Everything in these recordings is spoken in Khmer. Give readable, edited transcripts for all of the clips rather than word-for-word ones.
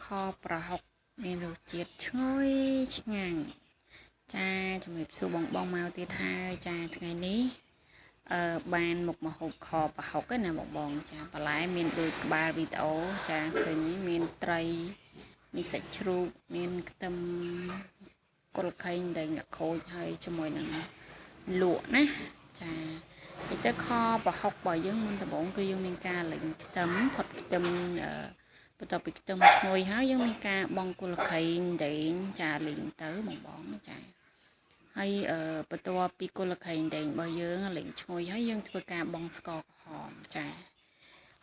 คอประหกมีรสជាតិឈ្ងុយឆ្ងាញ់ចាជំរាបសួរបងមកទៀតហើយចាថ្ងៃនេះបានមុខម្ហូបខប្រហុកណាបងចាបន្លែមានដូចក្បាលវីដេអូចាឃើញមានត្រីមានសាច់ជ្រូកមានខ្ទឹមគល់ខេងដែលអ្នកខូចហើយជាមួយនឹងលក់ណាចាទៅខប្រហុករបស់យើងមុនដំបូងគឺយើងមានការលេងខ្ទឹមផុតខ្ទឹមបន្ទាប់ពីខ្ទឹមឈ្ងុយហើយយើងមានការបង់គល់ខេងដែងចាលេងទៅបងចាហើយបន្ទាប់ពីគល់ខេងដែងរបស់យើងលេងឈ្ងុយហើយយើងធ្វើការបង់ស្ករក្រហមចា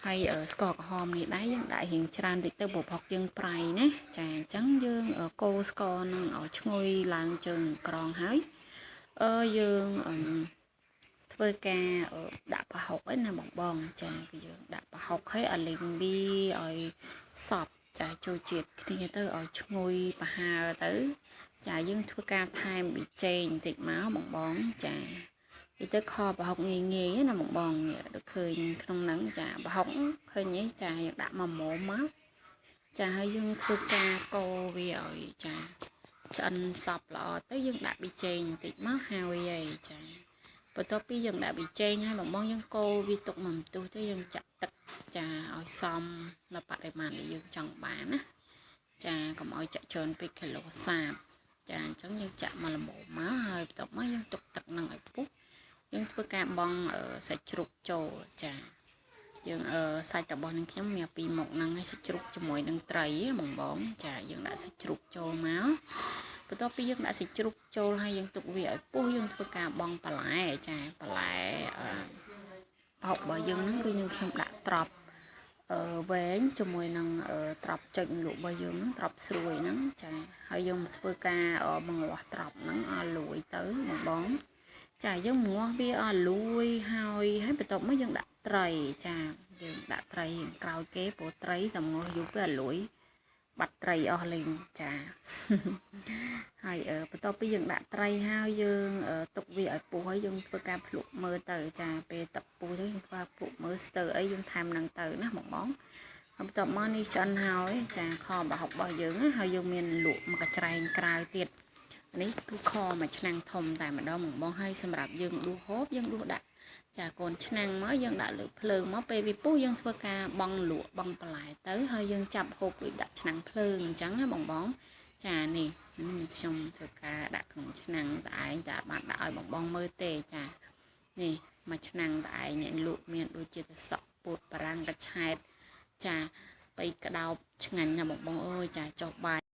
ហើយស្ករក្រហមនេះដែរយើងដាក់រៀងច្រើនតិចទៅប្រហុកយើងប្រៃណាចាអញ្ចឹងយើងកូរស្ករនឹងឲ្យឈ្ងុយឡើងជើងក្រងហើយយើងធ្វើការដាក់ប្រហុកឯណាបងចាគឺយើងដាក់ប្រហុកឲ្យអាលីងវាឲ្យសប់ចាចូលជាតិគ្នាទៅឲ្យឈ្ងុយប្រហើរទៅចាយើងធ្វើការថែមប៊ីចេងបន្តិចមកបងចាវាទៅខប្រហុកងាយណាបងដូចឃើញក្នុងហ្នឹងចាប្រហុកឃើញទេចាយើងដាក់មកមុំមកចាហើយយើងធ្វើការកូរវាឲ្យចាឆ្អិនសប់ល្អទៅយើងដាក់ប៊ីចេងបន្តិចមកហើយចាបន្ទាប់ពីយើងដាក់ប៊ីចេងហើយបងយើងកូរវាទុកមួយបន្ទុះទៅយើងចាក់ទឹកចាឲ្យសមនៅបរិមាណដែលយើងចង់បានណាចាកុំឲ្យចាក់ច្រើនពេកគីឡូសាបចាអញ្ចឹងយើងចាក់មកល្មមមកហើយបន្ទាប់មកយើងទុកទឹកនឹងឲ្យពុះយើងធ្វើការបង់សាច់ជ្រូកចូលចាយើងសាច់របស់នឹងខ្ញុំមានពីរមុខហ្នឹងហើយសាច់ជ្រូកជាមួយនឹងត្រីបងចាយើងដាក់សាច់ជ្រូកចូលមកបន្ទាប់ពីយើងដាក់សាច់ជ្រូកចូលហើយយើងទុកវាឲ្យពុះយើងធ្វើការបង់បន្លែចាបន្លែប្រហុករបស់យើងហ្នឹងគឺខ្ញុំដាក់ត្រប់វែងជាមួយនឹងត្រប់ចុចលក់របស់យើងហ្នឹងត្រប់ស្រួយហ្នឹងចាហើយយើងធ្វើការបង្ងាស់ត្រប់ហ្នឹងឲ្យលួយទៅបងចាយើងបង្ងាស់វាឲ្យលួយហើយបន្ទាប់មកយើងដាក់ត្រីចាយើងដាក់ត្រីក្រោយគេព្រោះត្រីតែងោះយូរពេលឲ្យលួយបាត់ត្រីអស់លេងចាហើយបន្ទាប់ពីយើងដាក់ត្រីហើយយើងទុកវាឲ្យពុះហើយយើងធ្វើការភ្លក់មើលទៅចាពេលទឹកពុះទៅយើងធ្វើភ្លក់មើលស្ទើរអីយើងថែមនឹងទៅណាបងបន្ទាប់មកនេះឆ្អិនហើយចាខប្រហុករបស់យើងហើយយើងមានលក់មួយកញ្ច្រែងក្រៅទៀតនេះគឺខមួយឆ្នាំងធំតែម្ដងបងហើយសម្រាប់យើងដួសហូបយើងដួសដាក់ចាកូនឆ្នាំងមកយើងដាក់លើភ្លើងមកពេលវាពុះយើងធ្វើការបង់លក់បង់បន្លែទៅហើយយើងចាប់ហូបរួចដាក់ឆ្នាំងភ្លើងអញ្ចឹងណាបងចានេះខ្ញុំធ្វើការដាក់ក្នុងឆ្នាំងតែឯងតែបានដាក់ឲ្យបងមើលទេចានេះមួយឆ្នាំងតែឯងអ្នកលក់មានដូចជាសក់ពោតបារាំងកឆែតចាបីក្តោបឆ្ងាញ់ណាបងអើយចាចុះបាយ